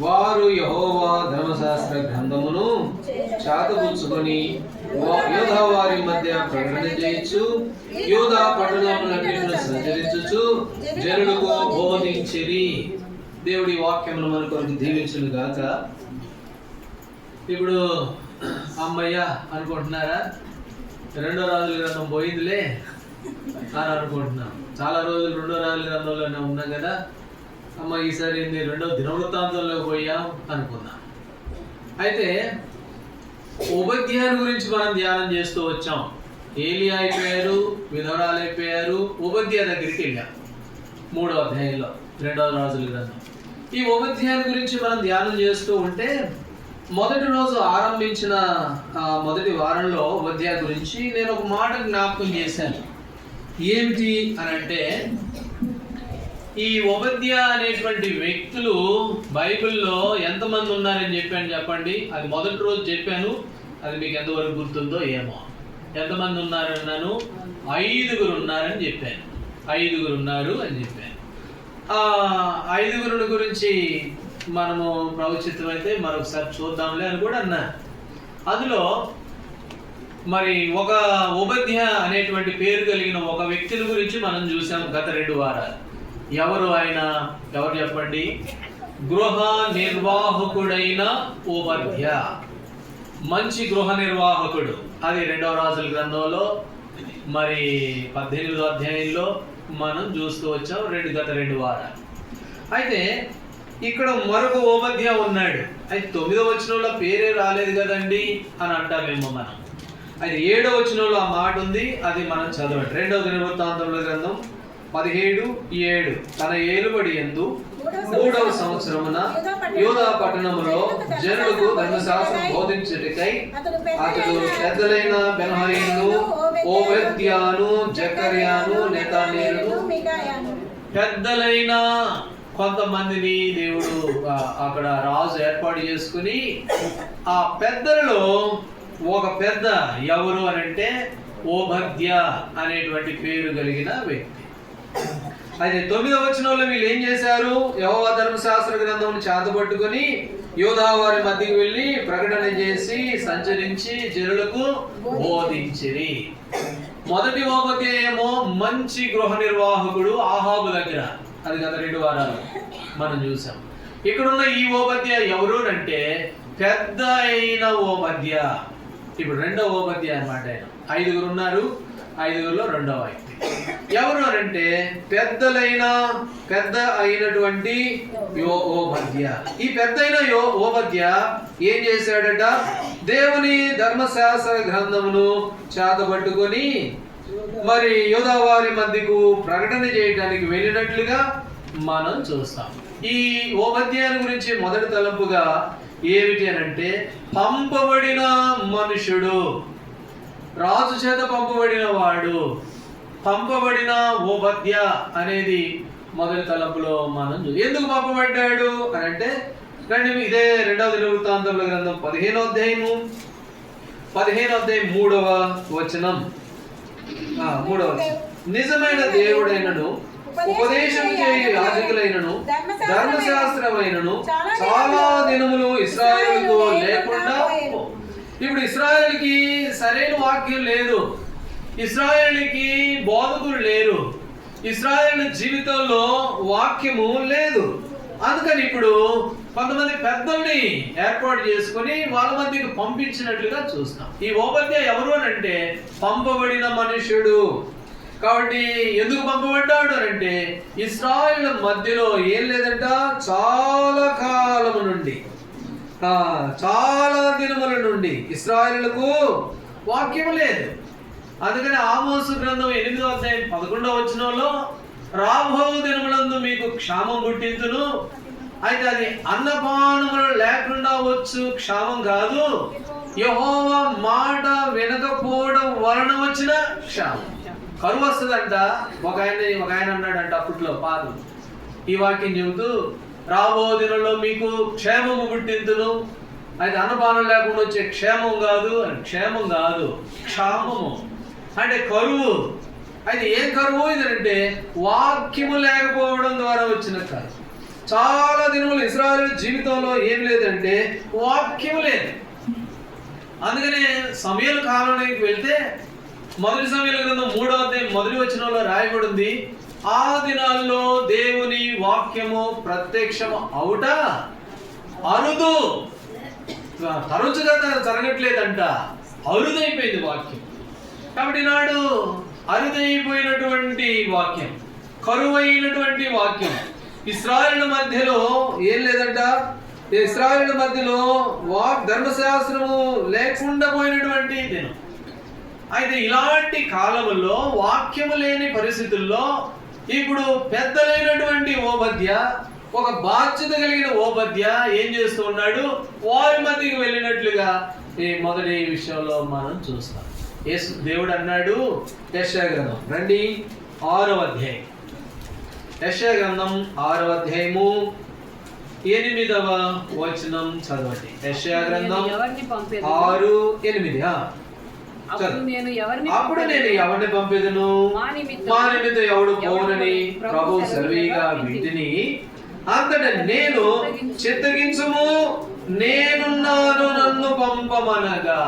వారు యెహోవా ధర్మశాస్త్ర గ్రంథమును చాతపుచ్చుకొని యూదా వారి మధ్య ప్రకటన చేయొచ్చు, యూదా పట్టణములన్నిటిలో సంచరించుచు జనులకు బోధించిరి. దేవుడి వాక్యమును మన కొరకు దీవించును గాక. ఇప్పుడు అమ్మయ్య అనుకుంటున్నారా? రెండో రాజుల గ్రంథం పోయిందిలే అని అనుకుంటున్నాం. చాలా రోజులు రెండో రాజుల గ్రంథంలోనే ఉన్నాం కదా, అమ్మ ఈసారి రెండో దినవృత్తాంతంలో పోయాం అనుకున్నాం. అయితే ఓబద్యాన్ని గురించి మనం ధ్యానం చేస్తూ వచ్చాం. ఏలియా అయిపోయారు, విధవరాలు అయిపోయారు, ఓబద్యా దగ్గరికి వెళ్ళాం 3వ అధ్యాయంలో 2వ రాజుల గ్రంథం. ఈ ఓబద్యాన్ని గురించి మనం ధ్యానం చేస్తూ ఉంటే మొదటి రోజు ఆరంభించిన మొదటి వారంలో ఓబద్యా గురించి నేను ఒక మాట జ్ఞాపకం చేశాను. ఏమిటి అని అంటే, ఈ ఓబద్యా అనేటువంటి వ్యక్తులు బైబిల్లో ఎంతమంది ఉన్నారని చెప్పాను చెప్పండి. అది మొదటి రోజు చెప్పాను, అది మీకు ఎంతవరకు గుర్తుందో ఏమో. ఎంతమంది ఉన్నారన్నాను? 5 ఉన్నారని చెప్పాను. 5 ఉన్నారు అని చెప్పాను. ఆ 5 గురించి మనము ప్రవచితం అయితే మరొకసారి చూద్దాంలే అని కూడా అన్నాను. అందులో మరి ఒక ఓబద్యా అనేటువంటి పేరు కలిగిన ఒక వ్యక్తిని గురించి మనం చూసాం గత 2 వారాలు. ఎవరు ఆయన? ఎవరు చెప్పండి? గృహ నిర్వాహకుడైన ఓబద్యా. మంచి గృహ నిర్వాహకుడు. అది 2వ రాజుల గ్రంథంలో మరి 18వ అధ్యాయంలో మనం చూస్తూ వచ్చాం గత 2 వారాలు. అయితే ఇక్కడ మరొక ఓబద్యా ఉన్నాడు. అయితే 9వ వచనంలో పేరే రాలేదు కదండి అని అంటామేమో మనం. అయితే 7వ వచనంలో ఆ మాట ఉంది, అది మనం చదవండి. 2వ దినవృత్తాంతముల గ్రంథం 17:7. తన ఏలుబడి యందు 3వ సంవత్సరమున యూదా పట్టణములో జనులకు ధర్మశాస్త్రం బోధించుటకై అతడు పెద్దలైన బెన్హయీను, ఓబద్యాను, జకర్యాను, నెతనేలును, పెద్దలైన కొంతమందిని దేవుడు అక్కడ రాజు ఏర్పాటు చేసుకుని, ఆ పెద్దలలో ఒక పెద్ద ఎవరు అని అంటే ఓబద్యా అనేటువంటి పేరు కలిగిన వ్యక్తి. అయితే 9వ వచనంలో వీళ్ళు ఏం చేశారు? యెహోవా ధర్మశాస్త్ర గ్రంథం చేతపట్టుకొని యూదా వారి మధ్యకి వెళ్ళి ప్రకటన చేసి సంచరించి జనులకు బోధించిరి. మొదటి ఓబద్యా ఏమో మంచి గృహ నిర్వాహకుడు ఆహాబు దగ్గర. అది గత 2 వారాలు మనం చూసాం. ఇక్కడున్న ఈ ఓబద్యా ఎవరు అంటే పెద్ద అయిన ఓబద్యా. ఇప్పుడు 2వ ఓబద్యా అన్నమాట. ఆయన 5 ఉన్నారు. 5లో 2వ వ్యక్తి ఎవరు అంటే పెద్ద అయినటువంటి ఓబద్యా. ఈ పెద్ద అయిన ఓబద్యా ఏం చేశాడట? దేవుని ధర్మశాస్త్ర గ్రంథమును చేతబట్టుకొని మరి యూదా వారి మధ్యకు ప్రకటన చేయడానికి వెళ్ళినట్లుగా మనం చూస్తాం. ఈ ఓబద్యాన్ని గురించి మొదటి తలంపుగా ఏమిటి అని అంటే పంపబడిన మనుషుడు, రాజు చేత పంపబడిన వాడు, పంపబడిన ఓబద్యా అనేది మొదటి తలంపులో మనం ఎందుకు పంపబడ్డాడు అని అంటే ఇదే 2వ దినవృత్తాంతముల గ్రంథం 15వ అధ్యాయము 3వ వచనం. నిజమైన దేవుడైనను ఉపదేశం చేయ యాజకులైనను ధర్మశాస్త్రమైనను చాలా దినములు ఇశ్రాయేలుకు లేకుండా. ఇప్పుడు ఇశ్రాయేలుకి సరైన వాక్యం లేదు, ఇశ్రాయేలుకి బోధకులు లేరు, ఇశ్రాయేలు జీవితంలో వాక్యము లేదు. అందుకని ఇప్పుడు కొంతమంది పెద్దల్ని ఏర్పాటు చేసుకుని వాళ్ళ మధ్యకు పంపించినట్లుగా చూస్తాం. ఈ ఓబద్యా ఎవరు అని అంటే పంపబడిన మనుషుడు. కాబట్టి ఎందుకు పంపబడ్డాడు అని అంటే ఇశ్రాయేలు మధ్యలో ఏం లేదంట, చాలా కాలము నుండి, చాలా దినముల నుండి ఇశ్రాయేలుకు వాక్యం లేదు. అందుకని ఆమోసు గ్రంథం 8వ అధ్యాయం 11వ వచనంలో రాబో దినములందు మీకు క్షామం పుట్టించును. అయితే అది అన్నపానములు లేకుండా వచ్చు క్షామం కాదు, యెహోవా మాట వినకపోవడం వలన వచ్చిన క్షామం. కరువు వస్తుందంట. ఒక ఆయన అన్నాడంట అప్పట్లో పాదు ఈ వాక్యం చెబుతూ, రాబో దినంలో మీకు క్షేమము పుట్టించును. అయితే అన్నపానం లేకుండా వచ్చే క్షేమం కాదు, క్షేమం కాదు, క్షామము అంటే కరువు. అయితే ఏ కరువు ఇది అంటే వాక్యము లేకపోవడం ద్వారా వచ్చిన కరువు. చాలా దినములు ఇశ్రాయేలు జీవితంలో ఏం లేదంటే వాక్యం లేదు. అందుకనే సమూయేలు కాలంలోకి వెళ్తే మొదటి సమూయేలు గ్రంథం 3వ అధ్యాయం మొదటి వచనంలో రాయబడింది, ఆ దినాల్లో దేవుని వాక్యము ప్రత్యక్షం అవుట అరుదు. తరచుగా జరగట్లేదంట, అరుదైపోయింది వాక్యం. కాబట్టి నాడు అరుదైపోయినటువంటి వాక్యం, కరువైనటువంటి వాక్యం, ఇశ్రాయేలు మధ్యలో ఏం లేదంట, ఇశ్రాయేలు మధ్యలో ధర్మశాస్త్రము లేకుండా పోయినటువంటి దినం. అయితే ఇలాంటి కాలంలో వాక్యము లేని పరిస్థితుల్లో ఇప్పుడు పెద్దలైనటువంటి ఓబద్య, ఒక బాధ్యత కలిగిన ఓబద్య ఏం చేస్తూ ఉన్నాడు, వారి మధ్యకి వెళ్ళినట్లుగా ఈ మొదటి విషయంలో మనం చూస్తాం. దేవుడు అన్నాడు, యెషయా గ్రంథం రండి 6వ అధ్యాయం, యెషయా గ్రంథం 6వ అధ్యాయము 8వ వచనం చదవండి. యెషయా గ్రంథం 6:8. అప్పుడు నేను ఎవరిని పంపెదను, మా నిమిత్తం ఎవడు పోనని ప్రభువు సెలవిగా వింటిని, అంతటా నేను చిత్తగించుము, నేనున్నాను, నన్ను పంపమనగా.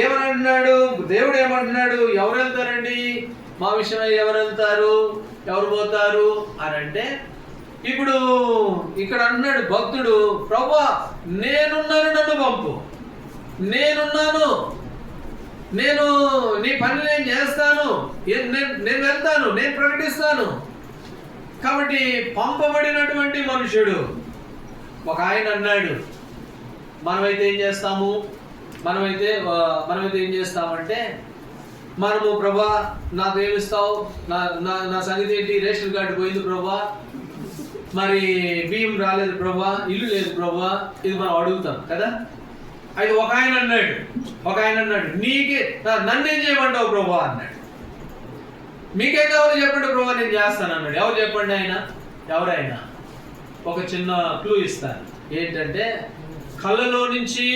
ఏమనంటున్నాడు దేవుడు? ఏమంటున్నాడు? ఎవరు వెళ్తారండి మా విషయమై? ఎవరు వెళ్తారు, ఎవరు పోతారు అని అంటే, ఇప్పుడు ఇక్కడ అన్నాడు భక్తుడు, ప్రభువా నేనున్నాను, నన్ను పంపు, నేనున్నాను, నేను నీ పని నేను చేస్తాను, నేను వెళ్తాను, నేను ప్రకటిస్తాను. కాబట్టి పంపబడినటువంటి మనుషుడు. ఒక ఆయన అన్నాడు, మనమైతే ఏం చేస్తాము, మనమైతే ఏం చేస్తామంటే, మనము ప్రభా నాకు ఏమిస్తావు, నా సంగతి ఏంటి, రేషన్ కార్డు పోయింది ప్రభా, మరి బియ్యం రాలేదు ప్రభా, ఇల్లు లేదు ప్రభా, ఇది మనం అడుగుతాం కదా. అయితే ఒక ఆయన అన్నాడు నీకే నన్నేం చేయమంటావు ప్రభా అన్నాడు. మీకేం కావాలి చెప్పండి ప్రభా, నేను చేస్తాను అన్నాడు. ఎవరు చెప్పండి? ఎవరైనా ఒక చిన్న క్లూ ఇస్తాను. ఏంటంటే కళ్ళలో నుంచి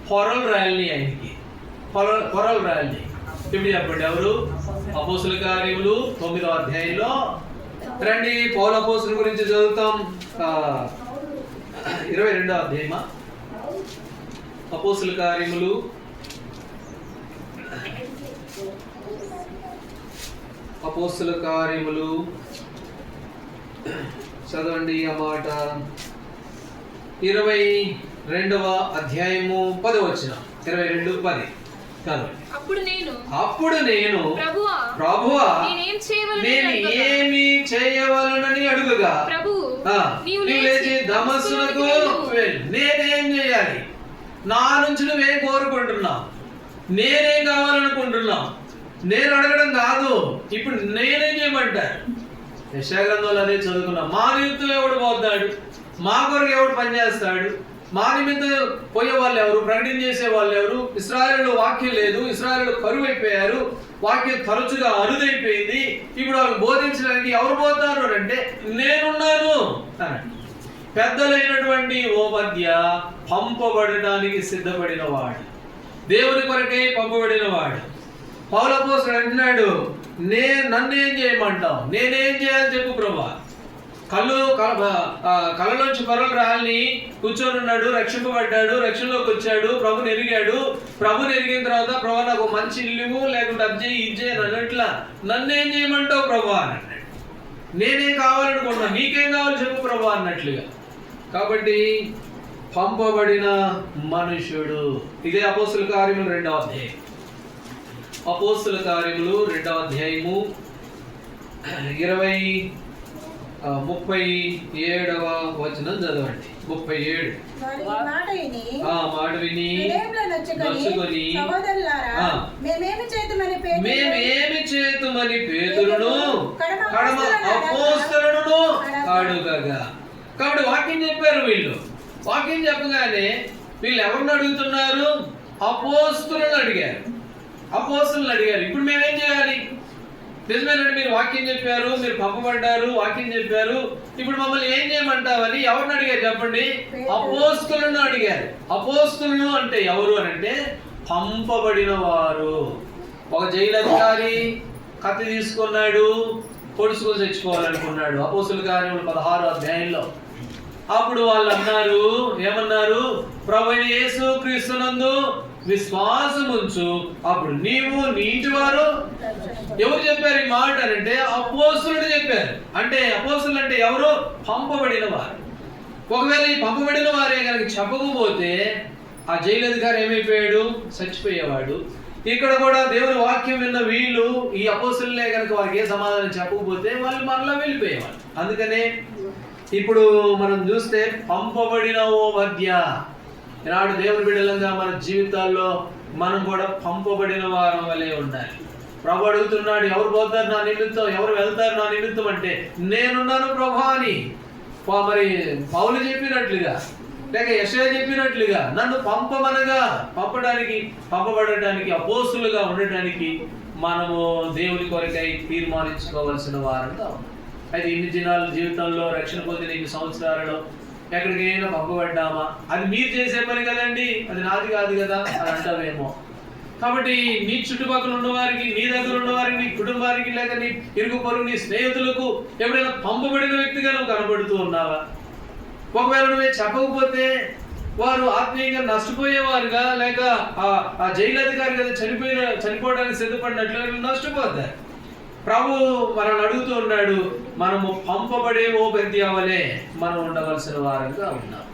పొరలు రాయాలని, ఆయనకి పొరలు రాయాలని. ఇప్పుడు చెప్పండి ఎవరు? అపోస్తుల కార్యములు 9వ అధ్యాయంలో రండి, పౌలు అపోస్తుల గురించి చదువుతాం. 22వ అధ్యాయమా? అపోస్తుల కార్యములు 22వ చదవండి ఆ మాట. 22వ అధ్యాయము 10వ వచనం. 22:10 చదవండి. అప్పుడు నేను ప్రభువా నేను ఏమి చేయవలనని అడుగుగా, నీవు లేచి దమస్కునకు వెళ్ళు. నేనేం చేయాలి? నా నుంచి నువ్వేం కోరుకుంటున్నావు, నేనేం కావాలనుకుంటున్నావు, నేను అడగడం కాదు. ఇప్పుడు నేనేం చేయమంటారు? యెషయా గ్రంథంలో అదే చదువుకున్నాం. మా నిమిత్తం ఎవడు పోతాడు, మా కొరకు ఎవడు పనిచేస్తాడు, మా నిమిత్తం పోయే వాళ్ళు ఎవరు, ప్రకటన చేసే వాళ్ళు ఎవరు? ఇశ్రాయేలులో వాక్యం లేదు, ఇశ్రాయేలు కరువైపోయారు, వాక్యం తరచుగా అరుదైపోయింది. ఇప్పుడు వాళ్ళు బోధించడానికి ఎవరు పోతారు అంటే నేనున్నాను అనండి. పెద్దలైనటువంటి ఓబద్య పంపబడడానికి సిద్ధపడిన వాడు, దేవుని కొరకై పంపబడిన వాడు. పౌలు అపోస్తలుడు అంటున్నాడు, నన్నేం చేయమంటావు, నేనేం చేయాలి చెప్పు ప్రభా. కళ్ళలోంచి పొరలు రాలని కూర్చొని ఉన్నాడు, రక్షింపబడ్డాడు, రక్షణలోకి వచ్చాడు, ప్రభుని ఎరిగాడు. ప్రభుని ఎరిగిన తర్వాత ప్రభా నాకు మంచి ఇల్లు లేకుంటే అజ్జయ్ ఇజ్జే అన్నట్లా నన్నేం చేయమంటావు ప్రభా అని అన్నాడు. నేనేం కావాలనుకుంటున్నా, నీకేం కావాలి చెప్పు ప్రభా అన్నట్లుగా. కాబట్టి పంపబడిన మనుషుడు. ఇదే అపోస్తుల కార్యములు 2వ అధ్యాయం. అపోస్తుల కార్యములు 2వ అధ్యాయము 37వ వచనం చదవండి. 37. ఆ మాట విని నొచ్చుకొని మేమేమి చేతుమని పేతురును కడమ అపోస్తలుడును అడుగగా. కాబట్టి వాక్యం చెప్పారు వీళ్ళు. వాక్యం చెప్పగానే వీళ్ళు ఎవరిని అడుగుతున్నారు? అపోస్తలులను అడిగారు. ఇప్పుడు మేమేం చేయాలి? నిజమేనండి, మీరు వాక్యం చెప్పారు, మీరు పంపబడ్డారు, వాక్యం చెప్పారు, ఇప్పుడు మమ్మల్ని ఏం చేయమంటావని ఎవరిని అడిగారు చెప్పండి? అపోస్తలులను అడిగారు. అపోస్తలులు అంటే ఎవరు అని అంటే పంపబడిన వారు. ఒక జైలు అధికారి కత్తి తీసుకున్నాడు, పొడుచుకొని తెచ్చుకోవాలనుకున్నాడు. అపోస్తుల కార్యములు 16వ అధ్యాయంలో. అప్పుడు వాళ్ళు అన్నారు, ఏమన్నారు? ప్రభువైన యేసు క్రీస్తునందు విశ్వాసముంచు, అప్పుడు నీవు నీ ఇంటి వారు. ఎవరు చెప్పారు ఈ మాట అంటే? అపోస్తులుడు చెప్పారు. అంటే అపోస్తులు అంటే ఎవరు? పంపబడిన వారు. ఒకవేళ ఈ పంపబడిన వారే కనుక చెప్పకపోతే ఆ జైలు అధికారి ఏమైపోయాడు? చచ్చిపోయేవాడు. ఇక్కడ కూడా దేవుని వాక్యం విన్న వీళ్ళు ఈ అపోస్తులే కనుక వారికి ఏ సమాధానం చెప్పకపోతే వాళ్ళు మరలా వెళ్ళిపోయేవాళ్ళు. అందుకనే ఇప్పుడు మనం చూస్తే పంపబడిన ఓ మధ్య, ఈనాడు దేవుని బిడ్డలంగా మన జీవితాల్లో మనం కూడా పంపబడిన వారం వలె ఉండాలి. ప్రభు అడుగుతున్నాడు, ఎవరు పోతారు నా నిమిత్తం, ఎవరు వెళ్తారు నా నిమిత్తం అంటే నేనున్నాను ప్రభు అని మరి పౌలు చెప్పినట్లుగా, లేక యెషయా చెప్పినట్లుగా నన్ను పంపమనగా పంపబడటానికి, అపోస్తులుగా ఉండటానికి మనము దేవుని కొరకై తీర్మానించుకోవాల్సిన వారంగా ఉన్నాం. అయితే ఇన్ని దినాల జీవితంలో రక్షణ పొందిన ఇన్ని సంవత్సరాలలో ఎక్కడికైనా పంపబడ్డామా? అది మీరు చేసే పని కదండి, అది నాది కాదు కదా అని అంటావేమో. కాబట్టి నీ చుట్టుపక్కల ఉన్నవారికి, నీ దగ్గర ఉన్నవారికి, నీ కుటుంబానికి, లేక నీ ఇరుగు పొరుగు, నీ స్నేహితులకు ఎప్పుడైనా పంపబడిన వ్యక్తిగా నువ్వు కనబడుతూ ఉన్నావా? ఒకవేళ నువ్వే చెప్పకపోతే వారు ఆత్మీయంగా నష్టపోయేవారుగా, లేక ఆ జైలు అధికారి కదా చనిపోవడానికి సిద్ధపడినట్లుగా నష్టపోతారు. ప్రభు మనల్ని అడుగుతూ ఉన్నాడు, మనము పంపబడే ఓ బెర్తియా వలె మనం ఉండవలసిన వారంగా ఉన్నాం.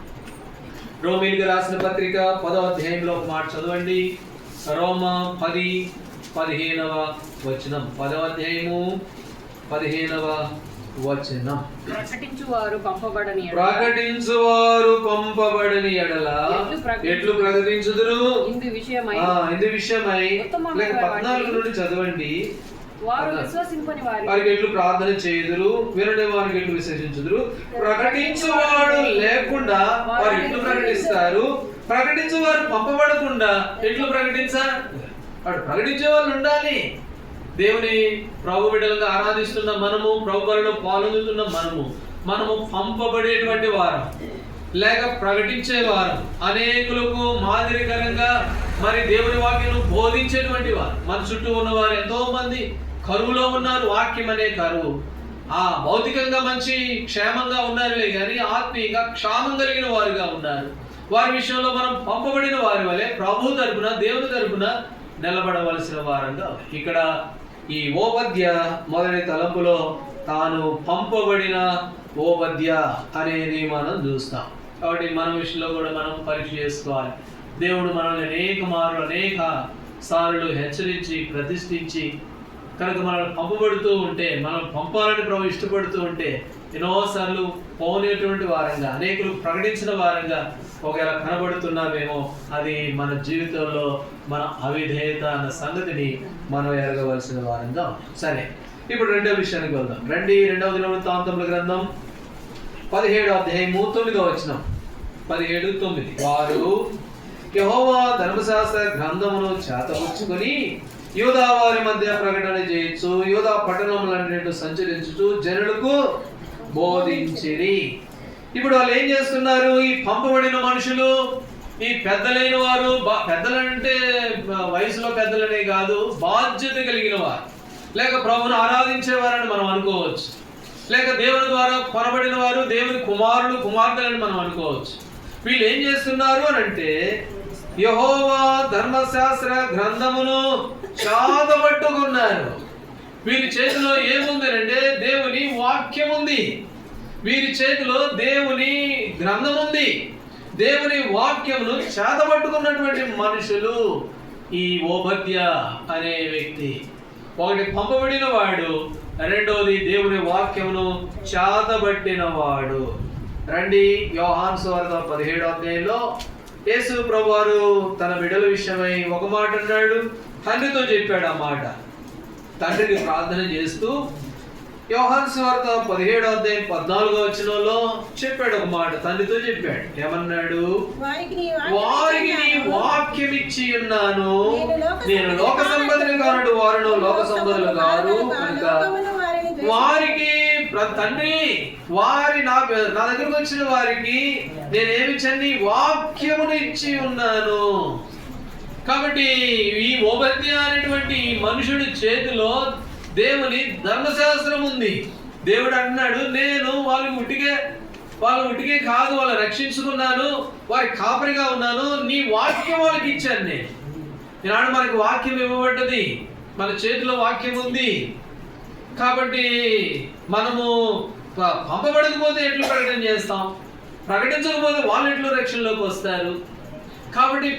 రోమీయులకు రాసిన పత్రిక 10వ అధ్యాయంలో ఒక మాట చదవండి. రోమా 10:15 వచనం. 10వ అధ్యాయము 15వ వచనం. ప్రకటించువారు పంపబడని ఎడల ఎట్లు ప్రకటించుదురు? ఇందు విషయమై 14 నుండి చదవండి. వారికి ఎట్లు ప్రార్థన చేయుదురు, వినడే వారికి ఎట్లు విశ్వసించుదురు? ప్రకటించువాడు లేకుండా వారు ఎట్లు ప్రకటిస్తారు? ప్రకటించువారు పంపబడకుండా ఎట్లు ప్రకటించారు? వాడు ప్రకటించే వాళ్ళు ఉండాలి. దేవుని ప్రభు బిడ్డలుగా ఆరాధిస్తున్న మనము, ప్రభు బలిలో పాల్గొంటున్న మనము పంపబడేటువంటి వారం, లేక ప్రకటించే వారం, అనేకులకు మాదిరికరంగా మరి దేవుని వాక్యం బోధించేటువంటి వారు. మన చుట్టూ ఉన్నవారు ఎంతో మంది కరువులో ఉన్నారు. వాక్యం అనే కరువు. భౌతికంగా మంచి క్షేమంగా ఉన్నారులే కానీ ఆత్మీయంగా క్షామం కలిగిన వారుగా ఉన్నారు. వారి విషయంలో మనం పంపబడిన వారి వలె ప్రభు తరపున, దేవుని తరపున నిలబడవలసిన వారంగా. ఇక్కడ ఈ ఓబద్య మొదటి తలంపులో తాను పంపబడిన ఓబద్య అనేది మనం చూస్తాం. కాబట్టి మన విషయంలో కూడా మనం పరీక్ష చేసుకోవాలి. దేవుడు మనల్ని అనేక సార్లు హెచ్చరించి, ప్రతిష్ఠించి కనుక మనల్ని పంపబడుతూ ఉంటే, మనం పంపాలని ప్రభు ఇష్టపడుతూ ఉంటే ఎన్నోసార్లు పోనేటువంటి వారంగా, అనేకులు ప్రకటించిన వారంగా ఒకవేళ కనబడుతున్నామేమో, అది మన జీవితంలో మన అవిధేయత అన్న సంగతిని మనం ఎరగవలసిన వారంగా. సరే, ఇప్పుడు రెండో విషయానికి వెళ్దాం. రండి, 2వ దినవృత్తాంతముల గ్రంథం 17వ అధ్యాయము 9వ వచనం. 17:9. వారు యెహోవా ధర్మశాస్త్ర గ్రంథమును చేతపుచ్చుకొని యూదా వారి మధ్య ప్రకటన చేయొచ్చు, యూదా పట్టణములన్నిటి సంచరించుచు జనులకు బోధించిరి. ఇప్పుడు వాళ్ళు ఏం చేస్తున్నారు? ఈ పంపబడిన మనుషులు, ఈ పెద్దలైన వారు, పెద్దలంటే వయసులో పెద్దలనే కాదు, బాధ్యత కలిగిన వారు, లేక ప్రభువును ఆరాధించేవారని మనం అనుకోవచ్చు, లేక దేవుని ద్వారా కొనబడిన వారు, దేవుని కుమారులు, కుమార్తెలని మనం అనుకోవచ్చు. వీళ్ళు ఏం చేస్తున్నారు అని అంటే, యెహోవా ధర్మశాస్త్ర గ్రంథమును చాదబట్టుకున్నారు. వీరి చేతిలో ఏముంది అంటే దేవుని వాక్యం ఉంది. వీరి చేతిలో దేవుని గ్రంథం ఉంది. దేవుని వాక్యమును చాదబట్టుకున్నటువంటి మనుషులు ఈ ఓబద్య అనే వ్యక్తి. ఒకటి పంపబడిన వాడు, రెండోది దేవుని వాక్యమును చాదబట్టిన వాడు. రండి, యోహాను సువార్త 17వ అధ్యాయంలో యేసు ప్రభువారు తన బిడ్డల విషయమై ఒక మాట అన్నాడు. తండ్రితో చెప్పాడు ఆ మాట. తండ్రికి ప్రార్థన చేస్తూ యోహాను సువార్త 17వ అధ్యాయం 14వ వచనంలో చెప్పాడు ఒక మాట. తండ్రితో చెప్పాడు, ఏమన్నాడు? వారికి నీ వాక్యం ఇచ్చి ఉన్నాను, నేను లోక సంబంధులు కాను, వారు లోక సంబంధులు కాదు కనుక వారికి తండ్రి నా దగ్గరకు వచ్చిన వారికి నేనేమి చన్ని వాక్యమును ఇచ్చి ఉన్నాను. కాబట్టి ఈ ఓబద్య అనేటువంటి మనుషుడి చేతిలో దేవుని ధర్మశాస్త్రం ఉంది. దేవుడు అన్నాడు, నేను వాళ్ళకి ఉట్టికే కాదు, వాళ్ళు రక్షించుకున్నాను, వారి కాపరిగా ఉన్నాను, నీ వాక్యం వాళ్ళకి ఇచ్చాను నేను. ఈనాడు మనకి వాక్యం ఇవ్వబడ్డది, మన చేతిలో వాక్యం ఉంది. కాబట్టి మనము పంపబడకపోతే ఎట్లు ప్రకటన చేస్తాం? ప్రకటించకపోతే వాళ్ళు ఎట్లు రక్షణలోకి వస్తారు? కాబట్టి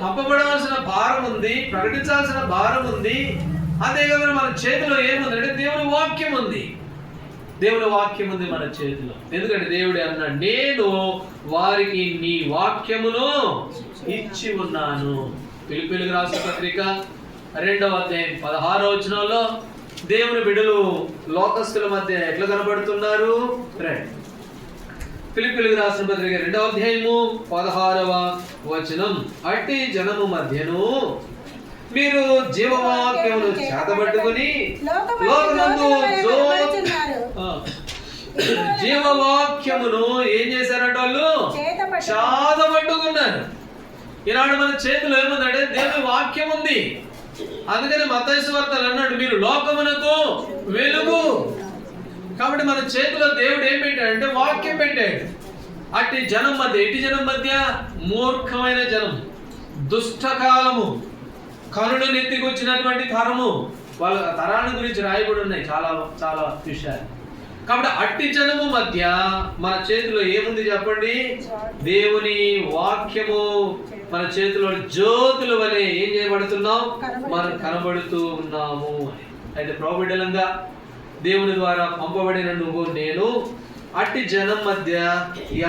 పంపబడాల్సిన భారం ఉంది, ప్రకటించాల్సిన భారం ఉంది. అదే కదా మన చేతిలో ఏముంది అంటే దేవుని వాక్యం ఉంది. దేవుని వాక్యం ఉంది మన చేతిలో. ఎందుకంటే దేవుడు అన్నాడు, నేను వారికి నీ వాక్యమును ఇచ్చి ఉన్నాను. ఫిలిప్పీయులకు రాసిన పత్రిక 2వ అధ్యాయం 16వ వచనంలో దేవుని బిడ్డలు లోకస్తుల మధ్య ఎట్లా కనబడుతున్నారు? ఫిలిప్పీయులకు రాసిన పత్రిక 2వ అధ్యాయము 16వ వచనం, అట్టి జనము మధ్యను మీరు జీవవాక్యమును చేతబట్టుకుని లోకమందు జీవవాక్యమును ఏం చేశారంట? వాళ్ళు చేతబట్టుకున్నారు. ఈనాడు మన చేతిలో ఏముందంటే దేవుని వాక్యం ఉంది. అందుకని మత్తయి సువార్తలో అన్నాడు, మీరు లోకమునకు వెలుగు. కాబట్టి మన చేతిలో దేవుడు ఏం పెట్టాడంటే వాక్యం పెట్టాడు. అట్టి జనం మధ్య, ఎట్టి జనం మధ్య? మూర్ఖమైన జనం, దుష్టకాలము, కరుణ నెత్తికొచ్చినటువంటి తరము. వాళ్ళ తరాన్ని గురించి రాయబడి ఉన్నాయి చాలా చాలా విషయాలు. కాబట్టి అట్టి జనము మధ్య మన చేతిలో ఏముంది చెప్పండి? దేవుని వాక్యము మన చేతిలో జ్యోతుల వలె ఏం చేయబడుతున్నాం? మనం కనబడుతూ ఉన్నాము అని. అయితే ప్రోబిడలంగా దేవుని ద్వారా పంపబడిన నువ్వు నేను అట్టి జనం మధ్య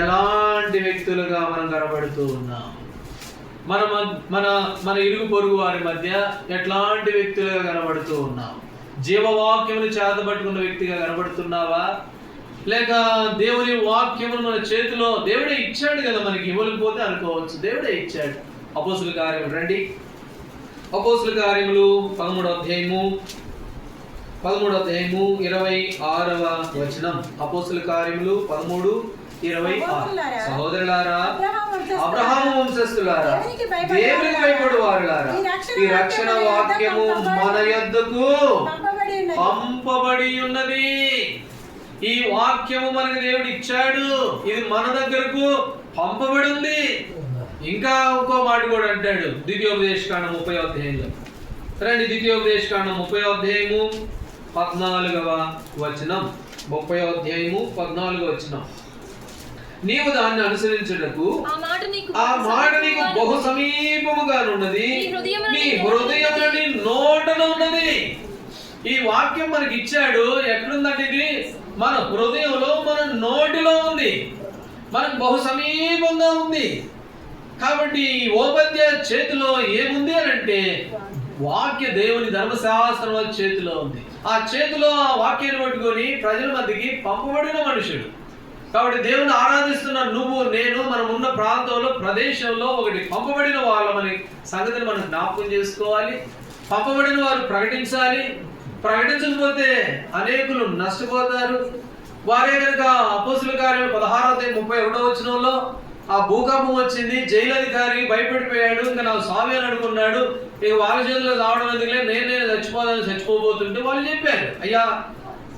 ఎలాంటి వ్యక్తులుగా మనం కనబడుతూ ఉన్నాం? మన మన మన ఇరుగు పొరుగు వారి మధ్య ఎట్లాంటి వ్యక్తులుగా కనబడుతూ ఉన్నాం? జీవవాక్యమును చేతబట్టుకున్న వ్యక్తిగా కనబడుతున్నావా? లేక దేవుని వాక్యమును మన చేతిలో దేవుడే ఇచ్చాడు కదా, మనకి ఇవ్వలేకపోతే అనుకోవచ్చు, దేవుడే ఇచ్చాడు. అపోస్తుల కార్యములు రండి, అపోస్తుల కార్యములు 13వ అధ్యాయము 26వ వచనం. అపోస్తుల కార్యములు 13:26. సహోదరులారా, అబ్రహాము వంశస్థులారా, దేవునికి భయపడు వారులారా, ఈ రక్షణ వాక్యము మన యొద్దకు పంపబడి ఉన్నది. ఈ వాక్యము మనకు దేవుడు ఇచ్చాడు, ఇది మన దగ్గరకు పంపబడి ఉంది. ఇంకా ఇంకో మాట కూడా అంటాడు ద్వితీయోపదేశకాండం 30వ అధ్యాయంలో. రండి, ద్వితీయోపదేశకాండం 30వ అధ్యాయము 14వ వచనం. 30వ అధ్యాయము 14వ వచనం. నీవు దాన్ని అనుసరించుటకు ఆ మాట నీకు బహు సమీపముగా ఉన్నది, నీ హృదయములోని నోటన ఉన్నది. ఈ వాక్యం మనకి ఇచ్చాడు. ఎక్కడుందంటే ఇది మన హృదయంలో, మన నోటిలో ఉంది, మనకు బహు సమీపంగా ఉంది. కాబట్టి ఈ ఓబద్య చేతిలో ఏముంది అని అంటే వాక్య, దేవుని ధర్మశాస్త్రం చేతిలో ఉంది. ఆ చేతిలో ఆ వాక్యాన్ని పట్టుకొని ప్రజల మధ్యకి పంపబడిన మనుషుడు. కాబట్టి దేవుని ఆరాధిస్తున్న నువ్వు నేను మనం ఉన్న ప్రాంతంలో, ప్రదేశంలో ఒకటి పంపబడిన వాళ్ళమని సంగతిని మనం జ్ఞాపకం చేసుకోవాలి. పంపబడిన వారు ప్రకటించాలి. ప్రకటించకపోతే అనేకులు నష్టపోతారు. వారే కనుక అపోస్తుల కార్యం 16:31 వచనంలో ఆ భూకంపం వచ్చింది, జైలు అధికారి భయపడిపోయాడు, ఇంకా నాకు స్వామి అని అనుకున్నాడు, ఇక వాళ్ళ చేతిలో రావడం ఎందుకులే, నేను చచ్చిపోబోతుంటే వాళ్ళు చెప్పారు, అయ్యా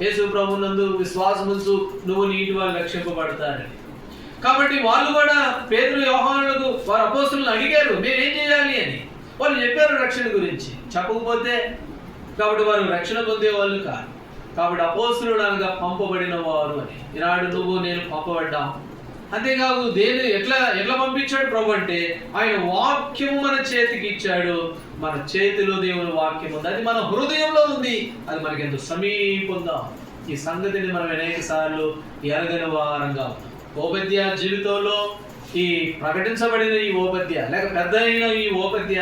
యేసు ప్రభునందు విశ్వాసం ఉంచు, నువ్వు నీ ఇంటి వాళ్ళు రక్షింపబడతారని. కాబట్టి వాళ్ళు కూడా పేతురు యోహానులకు వారు అపోస్తులను అడిగారు, మేమేం చేయాలి అని. వాళ్ళు చెప్పారు రక్షణ గురించి. చెప్పకపోతే కాబట్టి వారు రక్షణ పొందేవాళ్ళు కాదు. కాబట్టి అపోస్తులు అనగా పంపబడిన వారు అని. ఈనాడు నువ్వు నేను పంపబడ్డాం. అంతేకాదు దేవుడు ఎట్లా పంపించాడు ప్రభు అంటే ఆయన వాక్యము మన చేతికి ఇచ్చాడు. మన చేతిలో దేవుని వాక్యం ఉంది, అది మన హృదయంలో ఉంది, అది మనకి ఎంతో సమీపంగా. ఈ సంగతిని మనం అనేక సార్లు ఎరగని వారంగా ఉన్నాం. ఓబద్య జీవితంలో ఈ ప్రకటించబడిన ఈ ఓబద్య లేక పెద్ద అయిన ఈ ఓబద్య,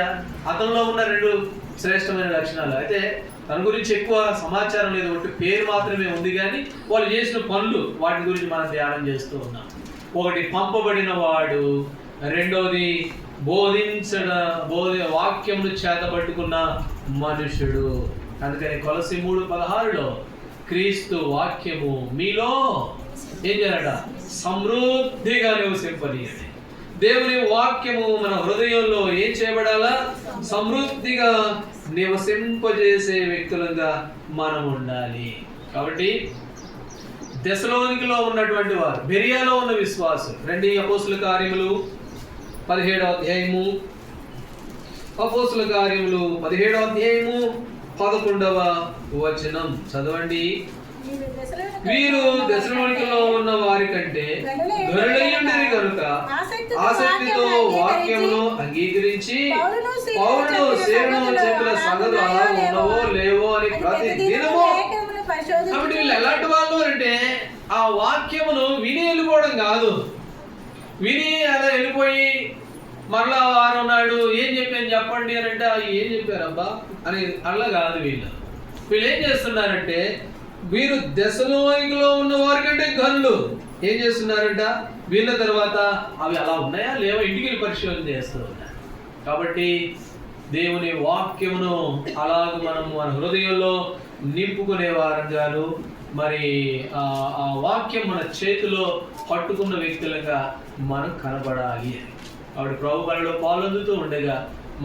అతనిలో ఉన్న 2 శ్రేష్టమైన లక్షణాలు. అయితే తన గురించి ఎక్కువ సమాచారం లేదు, ఒకటి పేరు మాత్రమే ఉంది, కానీ వాళ్ళు చేసిన పనులు వాటి గురించి మనం ధ్యానం చేస్తూ ఉన్నాం. ఒకటి పంపబడిన వాడు, రెండోది వాక్యమును చేతబట్టుకున్న మనుషుడు. అందుకని కొలసి 3:16లో క్రీస్తు వాక్యము మీలో ఏం చేయాలట? సమృద్ధిగా నివసింపనీయండి. దేవుని వాక్యము మన హృదయంలో ఏం చేయబడాలా? సమృద్ధిగా నివసింపజేసే వ్యక్తులుగా మనం ఉండాలి. కాబట్టి తెస్సలోనికలో ఉన్నటువంటి వారు, బెరియాలో ఉన్న విశ్వాసం, అపోస్తుల కార్యములు 17వ అధ్యాయము, అపోస్తుల కార్యములు 17వ అధ్యాయము 11వ వచనం చదవండి. వీరు తెస్సలోనికలో ఉన్న వారి కంటే గనులయ్యుండిరి కనుక ఆసక్తితో వాక్యమును అంగీకరించి పౌలును సేవను చెప్పిన సంగతులు అలా ఉన్నవో లేవో అని ప్రతి దినము. కాబట్టి వీళ్ళు ఎలాంటి వాళ్ళు అంటే ఆ వాక్యమును విని వెళ్ళిపోవడం కాదు, విని అలా వెళ్ళిపోయి మరలా వారం నాడు ఏం చెప్పాను చెప్పండి అని అంటే ఏం చెప్పారబ్బా అని అలా కాదు. వీళ్ళు ఏం చేస్తున్నారంటే వీరు తెస్సలోనికలో ఉన్న వారి కంటే గనులు ఏం చేస్తున్నారంట, వీళ్ళ తర్వాత అవి అలా ఉన్నాయా లేవో ఇంటికి వెళ్ళి పరిశోధన చేస్తూ ఉన్నారు. కాబట్టి దేవుని వాక్యమును అలాగ మనం మన హృదయంలో నింపుకునే వారంగాను, మరి ఆ వాక్యం మన చేతిలో పట్టుకున్న వ్యక్తులుగా మనం కనబడాలి. కాబట్టి ప్రభు బలిలో పాల్గొందుతూ ఉండగా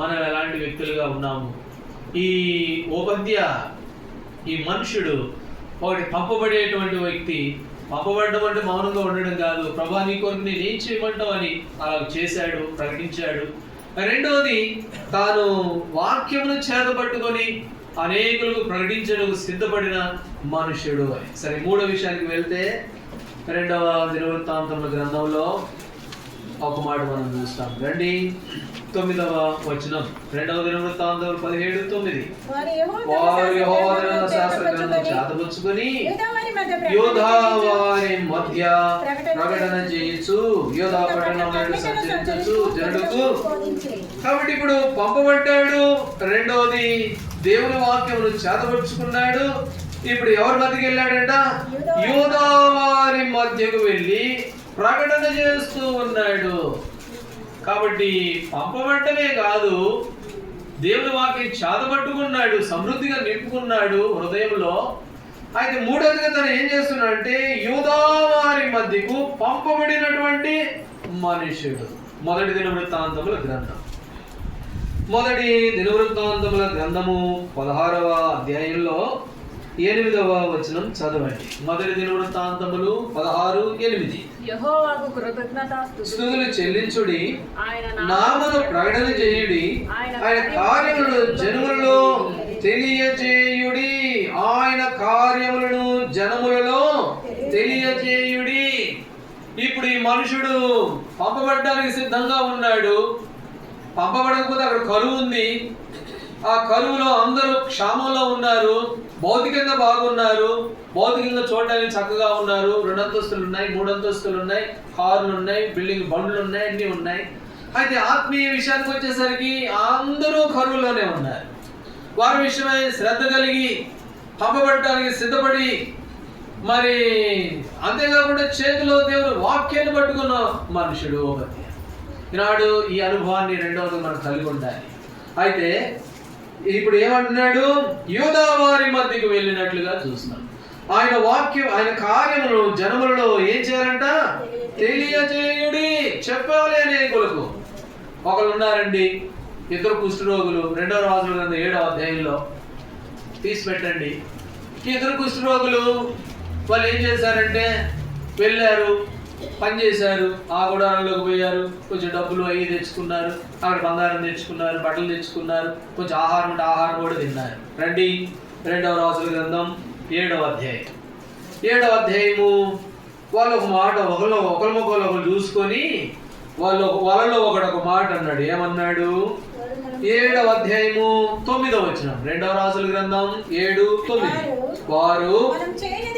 మనం ఎలాంటి వ్యక్తులుగా ఉన్నాము. ఈ ఓబద్య, ఈ మనుషుడు ఒకటి పంపబడేటువంటి వ్యక్తి. పంపబడడం అంటే మౌనంగా ఉండడం కాదు, ప్రభా నీ కొరకు నేను ఏం చేయమంటావు అని అలా చేశాడు, ప్రకటించాడు. రెండవది తాను వాక్యమును చేతపట్టుకొని అనేకులకు ప్రకటించడం సిద్ధపడిన మనుష్యుడు అని. సరే, మూడో విషయానికి వెళ్తే 2వ దినవృత్తాంతముల గ్రంథంలో ఒక మాట మనం చూస్తాం. 9వ వచనం, 2వ దినవృత్తాంతం 17:9. వారు యెహోవా శాస్త్ర గ్రంథం చేతపుచ్చుకొని యోధా వారి మధ్య ప్రకటన చేయొచ్చు, యోధా పట్టణంలో సంచరించచ్చు జనులకు. కాబట్టి ఇప్పుడు పంపబడ్డాడు, రెండవది దేవుని వాక్యమును చేతపరుచుకున్నాడు. ఇప్పుడు ఎవరి మధ్యకి వెళ్ళాడంట, యోధా వారి మధ్యకు వెళ్ళి ప్రకటన చేస్తూ ఉన్నాడు. కాబట్టి పంపబట్టమే కాదు, దేవుని వాక్యం చేతపట్టుకున్నాడు, సమృద్ధిగా నింపుకున్నాడు హృదయంలో. అయితే మూడవదిగా తను ఏం చేస్తున్నాడంటే యూదా వారి మధ్యకు పంపబడినటువంటి మనుషుడు. మొదటి దినవృత్తాంతముల గ్రంథం, మొదటి దినవృత్తాంతముల గ్రంథము 16వ అధ్యాయంలో 8వ వచనం చదవండి. మొదటి దినవృత్తాంతములు 16:8. యెహోవాకు కృతజ్ఞతాస్తుతులు చెల్లించుడి, నామమును ప్రకటన చేయుడి, ఆయన కార్యములను జనములలో తెలియజేయుడి, ఆయన కార్యములను జనములలో తెలియజేయుడి. ఇప్పుడు ఈ మనుషుడు పంపబడడానికి సిద్ధంగా ఉన్నాడు. పంపబడకపోతే అక్కడ కరువు ఉంది. ఆ కరువులో అందరూ క్షామంలో ఉన్నారు, భౌతికంగా బాగున్నారు, భౌతికంగా చూడడానికి చక్కగా ఉన్నారు. 2 అంతస్తులు ఉన్నాయి, 3 అంతస్తులు ఉన్నాయి, కార్లు ఉన్నాయి, బిల్డింగ్ బండ్లు ఉన్నాయి, అన్నీ ఉన్నాయి. అయితే ఆత్మీయ విషయానికి వచ్చేసరికి అందరూ కరువులోనే ఉన్నారు. వారి విషయమై శ్రద్ధ కలిగి పంపబడటానికి సిద్ధపడి, మరి అంతేకాకుండా చేతిలో దేవుని వాక్యాన్ని పట్టుకున్న మనుషుడు ఓబద్య. ఈనాడు ఈ అనుభవాన్ని రెండవది మనం కలిగి ఉండాలి. అయితే ఇప్పుడు ఏమంటున్నాడు, యూదా వారి మధ్యకు వెళ్ళినట్లుగా చూస్తున్నాం. ఆయన వాక్యం, ఆయన కార్యములు జనములలో ఏం చేయాలంట, తెలియజేయుడి, చెప్పాలి అనేకులకు. ఒకళ్ళు ఉన్నారండి, 2 కుష్ఠరోగులు. 2వ రాజుల గ్రంథం 7వ అధ్యాయంలో తీసి పెట్టండి. 2 కుష్ఠరోగులు వాళ్ళు ఏం చేశారంటే వెళ్ళారు, పని చేశారు, ఆ గుడారంలోకి పోయారు, కొంచెం డబ్బులు అవి తెచ్చుకున్నారు, అక్కడ బంగారం తెచ్చుకున్నారు, బట్టలు తెచ్చుకున్నారు, కొంచెం ఆహారం అంటే ఆహారం కూడా తిన్నారు. రండి 2వ రాజుల గ్రంథం 7వ అధ్యాయం. 7వ అధ్యాయము వాళ్ళు ఒక మాట ఒకరు చూసుకొని వాళ్ళలో ఒక మాట అన్నాడు. ఏమన్నాడు? 7వ అధ్యాయము 9వ వచనం, 2వ రాజుల గ్రంథం 7:9. వారు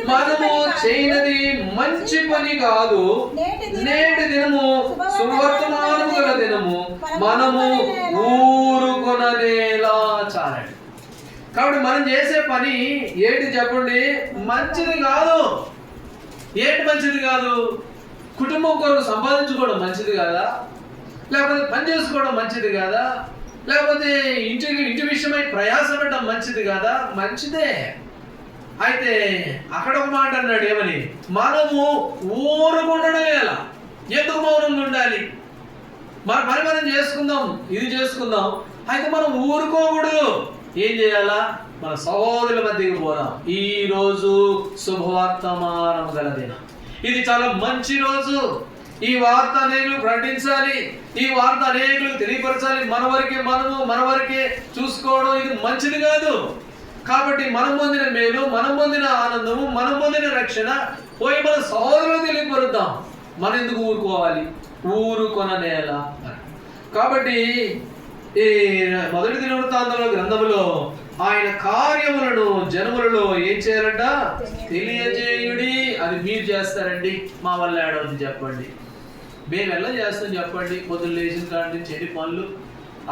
మనము చేయనది మంచి పని కాదు, నేటి దినము సువర్తమానము గల దినము, మనము ఊరుకొననేలా చాలండి. కాబట్టి మనం చేసే పని ఏంటి చెప్పండి? మంచిది కాదు. ఏంటి మంచిది కాదు? కుటుంబం కొరకు సంపాదించుకోవడం మంచిది కాదా? లేకపోతే పని చేసుకోవడం మంచిది కాదా? లేకపోతే ఇంటి విషయమై ప్రయాసపడడం మంచిది కాదా? మంచిదే. అయితే అక్కడ ఒక మాట అన్నాడు, ఏమని? మనము ఊరుకుండడం ఎలా? ఎందుకు మౌనంగా ఉండాలి? మన పని మనం చేసుకుందాం, ఇది చేసుకుందాం. అయితే మనం ఊరుకోకూడదు. ఏం చేయాలా? మన సహోదరుల మధ్యకి పోదాం. ఈ రోజు శుభవర్తమానం గల దినం. ఇది చాలా మంచి రోజు. ఈ వార్త అనేకులు ప్రకటించాలి, ఈ వార్త అనేకులు తెలియపరచాలి. మన వరకే చూసుకోవడం ఇది మంచిది కాదు. కాబట్టి మనం పొందిన మేలు, మనం పొందిన ఆనందము, మనం పొందిన రక్షణ పోయి మన సహోదరులు తెలియపరుద్దాం. మనం ఎందుకు ఊరుకోవాలి? ఊరుకొన నేల. కాబట్టి ఈ మొదటి దినవృత్తాంతాల గ్రంథములో ఆయన కార్యములను జనములలో ఏం చేయాలంట? తెలియజేయుడి. అది మీరు చేస్తారండి, మా వల్ల ఏడవద్దు చెప్పండి. మేము ఎలా చేస్తాం చెప్పండి? పొద్దున్న లేచిన కాడి నుంచి ఎన్ని పనులు.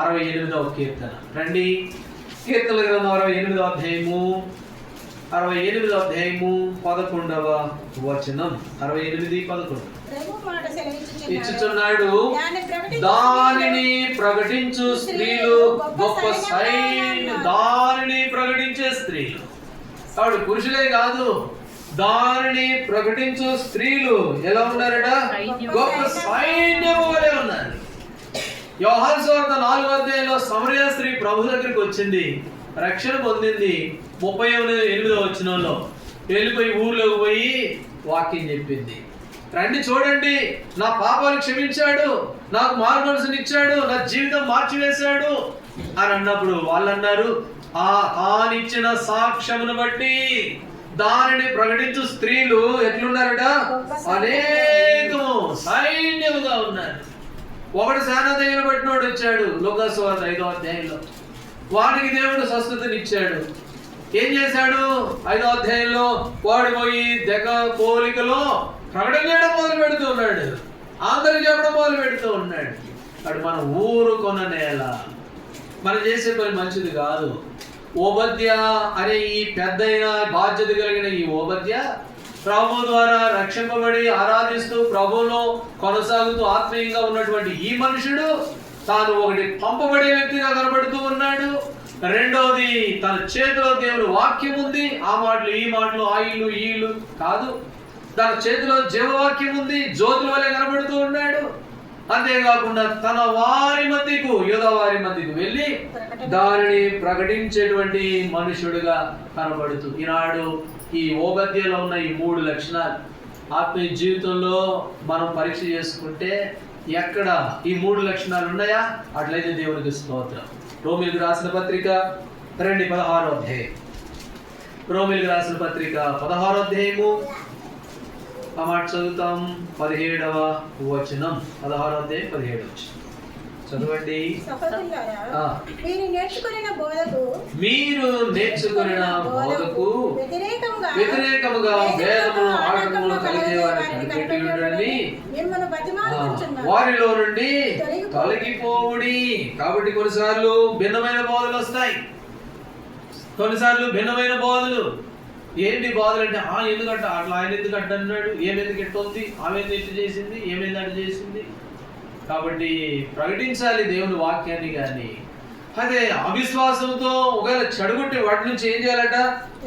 68వ కీర్తన రండి. కీర్తనల గ్రంథం 68వ అధ్యాయము 11వ వచనం. 68:11 ఇచ్చుచున్నాడు, దానిని ప్రకటించు స్త్రీలు గొప్ప సైన్యం. దానిని ప్రకటించే స్త్రీలు కాబట్టి పురుషులే కాదు, దానిని ప్రకటించు స్త్రీలు ఎలా ఉన్నారట? గొప్ప సైన్యం వలె ఉన్నారు. యోహాను సువార్త 4వ అధ్యాయంలో సమరయ స్త్రీ ప్రభు దగ్గరికి వచ్చింది, రక్షణ పొందింది. 38వ వచనంలో వెళ్ళిపోయి ఊర్లోకి పోయి వాక్యం చెప్పింది. రండి చూడండి, నా పాపాలు క్షమించాడు, నాకు మారు మనసుని ఇచ్చాడు, నా జీవితం మార్చివేశాడు అని అన్నప్పుడు వాళ్ళు అన్నారు, తానిచ్చిన సాక్ష్యమును బట్టి దానిని ప్రకటించు స్త్రీలు ఎట్లున్నారట? అనేకము సైన్యముగా ఉన్నారు. ఒకడు సేనాదయ్యను పట్టినోడు వచ్చాడు లూకాసు వార్త 5వ అధ్యాయంలో. వాడికి దేవుడు స్వస్థతనిచ్చాడు. ఏం చేశాడు? 5వ అధ్యాయంలో వాడు పోయి దెగ పోలికలో ప్రకటన చేయడం మొదలు పెడుతూ ఉన్నాడు, అందరికి చెప్పడం మొదలు పెడుతూ ఉన్నాడు. అటు మన ఊరుకొన నేల. మనం చేసే పని మంచిది కాదు. ఓబద్య అనే ఈ పెద్దయిన బాధ్యత కలిగిన ఈ ఓబద్య ప్రభు ద్వారా రక్షింపబడి ఆరాధిస్తూ ప్రభువులో కొనసాగుతూ ఆత్మీయంగా ఉన్నటువంటి ఈ మనుషుడు తాను ఒకటి పంపబడే వ్యక్తిగా కనబడుతూ ఉన్నాడు. రెండవది, తన చేతిలో దేవుని వాక్యం ఉంది. ఆ మాటలు ఈ మాటలు, ఆ ఇల్లు ఈ ఇల్లు కాదు, తన చేతిలో జీవవాక్యం ఉంది, జ్యోతుల వలె కనబడుతూ ఉన్నాడు. అంతేకాకుండా తన వారి మధ్యకు, యూదా వారి మధ్యకు వెళ్ళి దానిని ప్రకటించేటువంటి మనుషుడుగా కనబడుతూ ఈనాడు ఈ ఓబద్యలో ఉన్న ఈ 3 లక్షణాలు ఆత్మీయ జీవితంలో మనం పరీక్ష చేసుకుంటే ఎక్కడ ఈ 3 లక్షణాలు ఉన్నాయా? అట్లయితే దేవునికి స్తోత్రం. రోమీయులకు రాసిన పత్రిక 16వ అధ్యాయం. రోమీయులకు రాసిన పత్రిక 16వ అధ్యాయము ఆ మాట చదువుతాం. 17వ వచనం. 16వ అధ్యాయం 17వ వచనం చదవండి. మీరు నేర్చుకున్న బోధకు వ్యతిరేకముగా వేదమును ఆటంకములు కలిగే వారిని కనిపెట్టి వారిలో నుండి తొలగిపోవుడి. కాబట్టి కొన్నిసార్లు భిన్నమైన బోధలు వస్తాయి, కొన్నిసార్లు భిన్నమైన బోధలు. ఏంటి బోధలు అంటే, ఎందుకంట అట్లా, ఆయన ఎందుకు అట్ట అన్నాడు, ఏమెందుకు ఎట్టుంది, ఆమె ఎట్టు చేసింది, ఏమైంది అట్టు చేసింది. కాబట్టి ప్రకటించాలి దేవుని వాక్యాన్ని. కానీ అదే అవిశ్వాసంతో ఒకవేళ చెడగొట్టి వాటి నుంచి ఏం చేయాలట?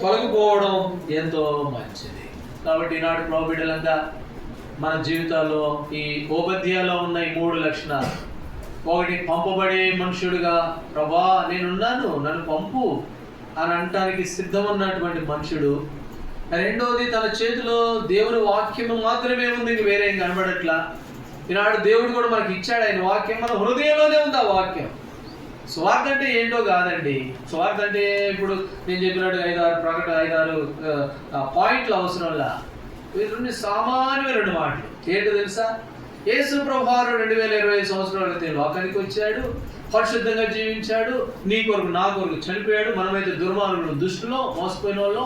తొలగిపోవడం ఎంతో మంచిది. కాబట్టి ఈనాడు ప్రభు బిడ్డలంతా మన జీవితాల్లో ఈ ఓబద్యాలో ఉన్న ఈ 3 లక్షణాలు. ఒకటి, పంపబడే మనుషుడుగా ప్రభా నేనున్నాను, నన్ను పంపు అని అనటానికి సిద్ధమన్నటువంటి మనుషుడు. రెండవది, తన చేతిలో దేవుని వాక్యం మాత్రమే ఉంది, వేరేం కనబడట్లా. ఈనాడు దేవుడు కూడా మనకి ఇచ్చాడు ఆయన వాక్యం, మన హృదయంలోనే ఉంది ఆ వాక్యం. స్వార్థ అంటే ఏంటో కాదండి. స్వార్థ అంటే ఇప్పుడు నేను చెప్పినట్టు 5-6 పాయింట్లు అవసరంలా. వీళ్ళు సామాన్యమైన 2 మాటలు. ఏంటో తెలుసా? యేసు ప్రభువారు 2025 సంవత్సరాలు లోకానికి వచ్చాడు, పరిశుద్ధంగా జీవించాడు, నీ కొరకు నా కొరకు చనిపోయాడు. మనమైతే దుర్మార్గులు, దుష్టులో, మోసపోయిన వాళ్ళు,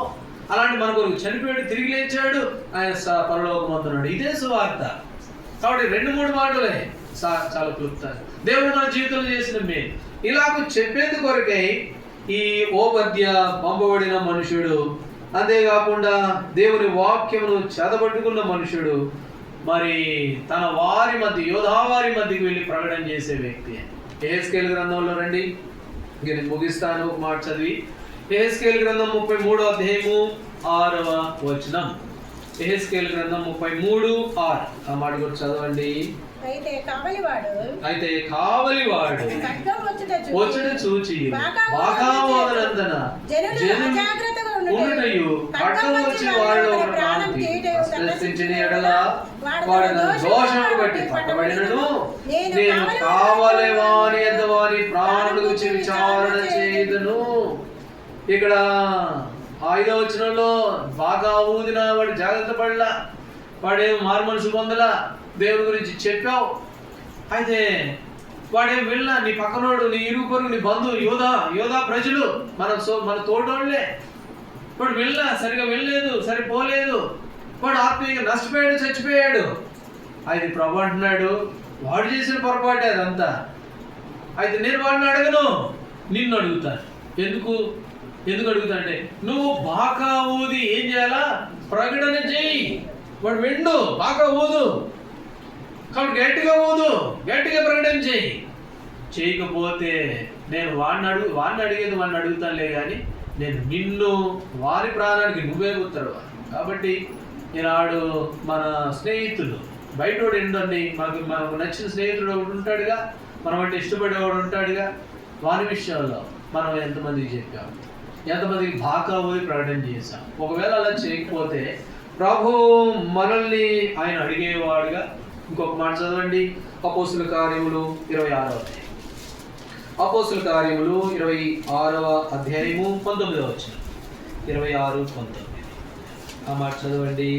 అలాంటి మన కొరకు చనిపోయాడు, తిరిగి లేచాడు, ఆయన పరలోకమందున్నాడు. ఇదే సువార్త. కాబట్టి 2-3 మాటలే చాలా క్లుప్తంగా దేవుడు మన జీవితంలో చేసిన మేలు ఇలాగ చెప్పేందు కొరకై ఈ ఓబద్య పంపబడిన మనుషుడు. అంతేకాకుండా దేవుని వాక్యమును చదవబట్టుకున్న మనుషుడు. మరి తన వారి మధ్య, యోధావారి మధ్యకి వెళ్ళి ప్రకటన చేసే వ్యక్తి. యెహెజ్కేలు గ్రంథంలో రండి, నేను ముగిస్తాను ఒక మాట చదివి. యెహెజ్కేలు గ్రంథం 33వ అధ్యాయము 6వ వచనం. యెహెజ్కేలు గ్రంథం 33:6 ఆ మాట కూడా చదవండి. అయితే కావలివాడు ఖడ్గం వచ్చుట చూచి బాకామోదనందన ఉన్నటయు ఖడ్గం వచ్చి వాళ్ళు ప్రశ్నించిన ఎడల వాడు దోషమును బట్టి పట్టబడినను నేను కావలి వాని యొద్ద వారి ప్రాణుల గురించి విచారణ చేయుదును. ఇక్కడ 5వ వచనంలో బాగా ఊదిన వాడు జాగ్రత్త పడలా, వాడేమో మారు మనసు పొందలా, దేవుని గురించి చెప్పావు, అయితే వాడేం వెళ్ళా, నీ పక్కనోడు, నీ ఇరుగు పొరుగు, నీ బంధువు, యోధా ప్రజలు, మన తోటోళ్లే, వాడు వెళ్ళా, సరిగా వెళ్ళలేదు, సరిపోలేదు, వాడు ఆత్మీయంగా నష్టపోయాడు, చచ్చిపోయాడు. అయితే ప్రభు అంటున్నాడు, వాడు చేసిన పొరపాటే అదంతా. అయితే నేను వాడిని అడగను, నిన్ను అడుగుతాను. ఎందుకు అడుగుతానంటే, నువ్వు బాగా ఊది ఏం చేయాలా, ప్రకటన చేయి. వాడు వెండు బాగా ఊదు, కాబట్టి గట్టిగా ఊదు, గట్టిగా ప్రకటన చేయి. చేయకపోతే నేను వాడిని అడిగేది వాడిని అడుగుతానులే, కానీ నేను నిన్ను, వారి ప్రాణానికి నువ్వే ఉత్తరవు. కాబట్టి ఈనాడు మన స్నేహితులు బయటోడు ఏంటండి, మనకు నచ్చిన స్నేహితుడు ఒకటి ఉంటాడుగా, మనం అంటే ఇష్టపడేవాడు ఉంటాడుగా, వారి విషయంలో మనం ఎంతమందికి చెప్పాం, ఎంతమందికి బాగా ఊది ప్రకటన చేశాం. ఒకవేళ అలా చేయకపోతే ప్రభు మనల్ని ఆయన అడిగేవాడుగా. ఇంకొక మాట చదవండి, అపోస్తుల కార్యములు 26వ అధ్యాయం. అపోస్తుల కార్యములు 26వ అధ్యాయము 19వ వచనం. 26:19 ఆ మాట చదవండి.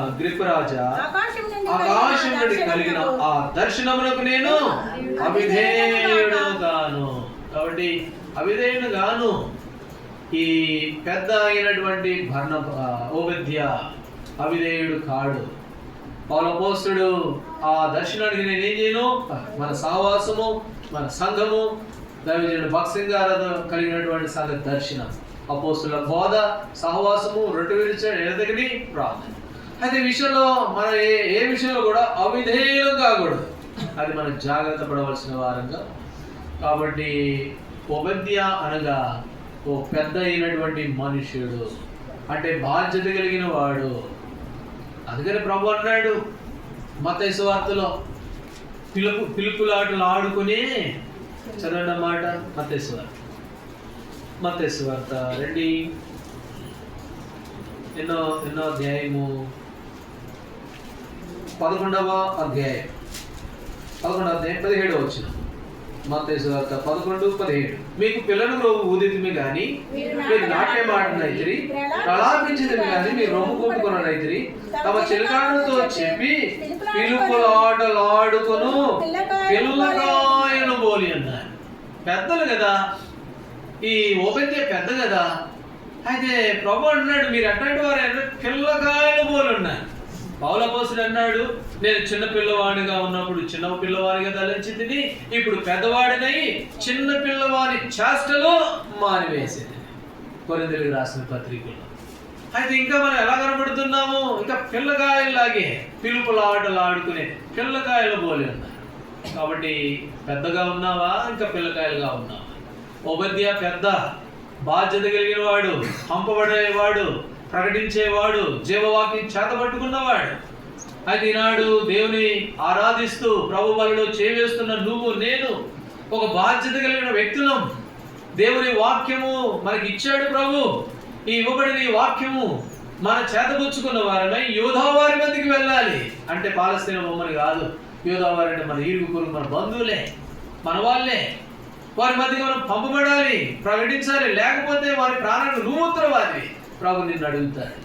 అగ్రిప్పరాజా, ఆకాశం నుండి కలిగిన ఆ దర్శనమునకు నేను అవిధేయుడు గాను. కాబట్టి అవిధేయుడు గాను. ఈ పెద్ద అయినటువంటి ఓబద్య అవిధేయుడు కాడు. పౌలపోస్తుడు ఆ దర్శనానికి నేనేం చేయను, మన సహవాసము, మన సంఘము, దైవజనుడు భక్సింగ్ గారు కలిగినటువంటి సంఘ దర్శనం, అపోస్తుల బోధ, సహవాసము, రొట్టె విరిచాడు ఎడతగిని ప్రార్థన. అయితే విషయంలో మన ఏ విషయంలో కూడా అవిధేయం కాకూడదు. అది మనం జాగ్రత్త పడవలసిన వారంగా. కాబట్టి ఓబద్య అనగా ఓ పెద్ద అయినటువంటి మనుష్యుడు, అంటే బాధ్యత కలిగిన వాడు. అందుకని ప్రభు అన్నాడు మత్తయి సువార్తలో, పిలుపులాటలు ఆడుకుని, చదవండి అన్నమాట. మత్తయి సువార్త ఎన్నో అధ్యాయము, 11వ అధ్యాయం 17వ వచనం. మత్తయి సువార్త 11:17. మీకు పిల్లలు ఊదితిమి గాని మీరు నాట్యం ఆడినైతిరి, ప్రలాపించితిమి గాని మీరు రొమ్ము కొట్టుకున్నైతిరి, తమ చిలకాలతో చెప్పి పిలుపులాటలాడుకును పిల్లకాయలు బోలి అన్నారు. పెద్దలు కదా, ఈ ఓబద్య పెద్ద కదా. అయితే ప్రభు అన్నాడు, మీరు అట్లాంటి వారు పిల్లకాయలు బోలు ఉన్నారు. పౌలపోసుడు అన్నాడు, నేను చిన్న పిల్లవాడిగా ఉన్నప్పుడు చిన్న పిల్లవాడిగా తలంచింది, ఇప్పుడు పెద్దవాడినై చిన్న పిల్లవాడి చేష్టలో మానివేసేది. కొరింథీయులకు రాసిన పత్రికలో. అయితే ఇంకా మనం ఎలా కనబడుతున్నాము, ఇంకా పిల్లకాయల్లాగే పిలుపులాటలు ఆడుకునే పిల్లకాయలు పోలి ఉన్నారు. కాబట్టి పెద్దగా ఉన్నావా, ఇంకా పిల్లకాయలుగా ఉన్నావా? ఓబద్య పెద్ద, బాధ్యత కలిగిన వాడు, పంపబడేవాడు, ప్రకటించేవాడు, జీవవాక్యం చేతపట్టుకున్నవాడు. అయితే ఈనాడు దేవుని ఆరాధిస్తూ ప్రభు బలిలో చేవేస్తున్న నువ్వు నేను ఒక బాధ్యత కలిగిన వ్యక్తులం. దేవుని వాక్యము మనకి ఇచ్చాడు ప్రభు. ఈ ఇవ్వబడిన ఈ వాక్యము మన చేతపుచ్చుకున్న వారమై యోధావారి మధ్యకి వెళ్ళాలి. అంటే పాలస్తీనా బొమ్మని కాదు, యోధావారి అంటే మన ఇరుగు పొరుగు, మన బంధువులే, మన వాళ్ళే. వారి మధ్యకి మనం పంపబడాలి, ప్రకటించాలి. లేకపోతే వారి ప్రాణాన్ని నువ్వు ఉత్తరవాది. ప్రభు నిన్ను అడుగుతాడు.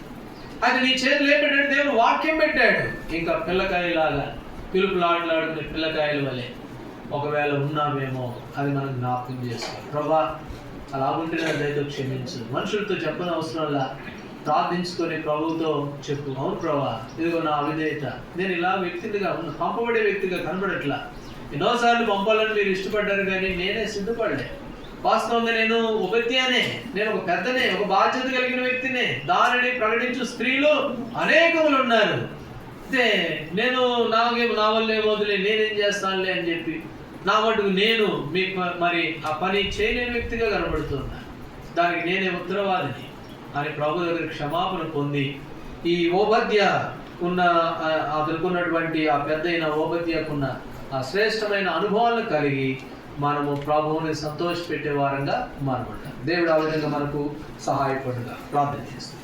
అది నీ చేతులు ఏం పెట్టాడు, దేవుడు వాక్యం పెట్టాడు. ఇంకా పిల్లకాయలాగా పిలుపులాటలాడుకునే పిల్లకాయల వలె ఒకవేళ ఉన్నామేమో అది మనం జ్ఞాపకం చేసుకోవాలి. ప్రభా అలా ఉంటే నా దయతో క్షమించు. మనుషులతో చెప్పని అవసరంలా ప్రార్థించుకొని ప్రభువుతో చెప్పు, అవును ప్రభా ఇదిగో నా అవిధేయత, నేను ఇలా వ్యక్తిగా ఉన్న, పంపబడే వ్యక్తిగా కనబడట్లా. ఎన్నోసార్లు పంపాలని మీరు ఇష్టపడ్డారు, కానీ నేనే సిద్ధపడలే. వాస్తవంగా నేను ఉపత్యానే, నేను ఒక పెద్దనే, ఒక బాధ్యత కలిగిన వ్యక్తినే. దానిని ప్రకటించు స్త్రీలు అనేకములు ఉన్నారు. అయితే నేను నా వల్ల ఏమవుతులే, నేనేం చేస్తానులే అని చెప్పి నా మటుకు నేను మీకు మరి ఆ పని చేయలేని వ్యక్తిగా కనబడుతున్నా. దానికి నేనే ఉత్తరవాదిని అని ప్రభు దగ్గర క్షమాపణ పొంది ఈ ఓబద్య ఉన్న అతనుకున్నటువంటి ఆ పెద్ద అయిన ఓబద్యాకున్న ఆ శ్రేష్టమైన అనుభవాలను కలిగి మనము ప్రభువుని సంతోషపెట్టే వారంగా మారబడ్డాం. దేవుడు ఆ విధంగా మనకు సహాయపడుగా ప్రార్థన చేస్తాం.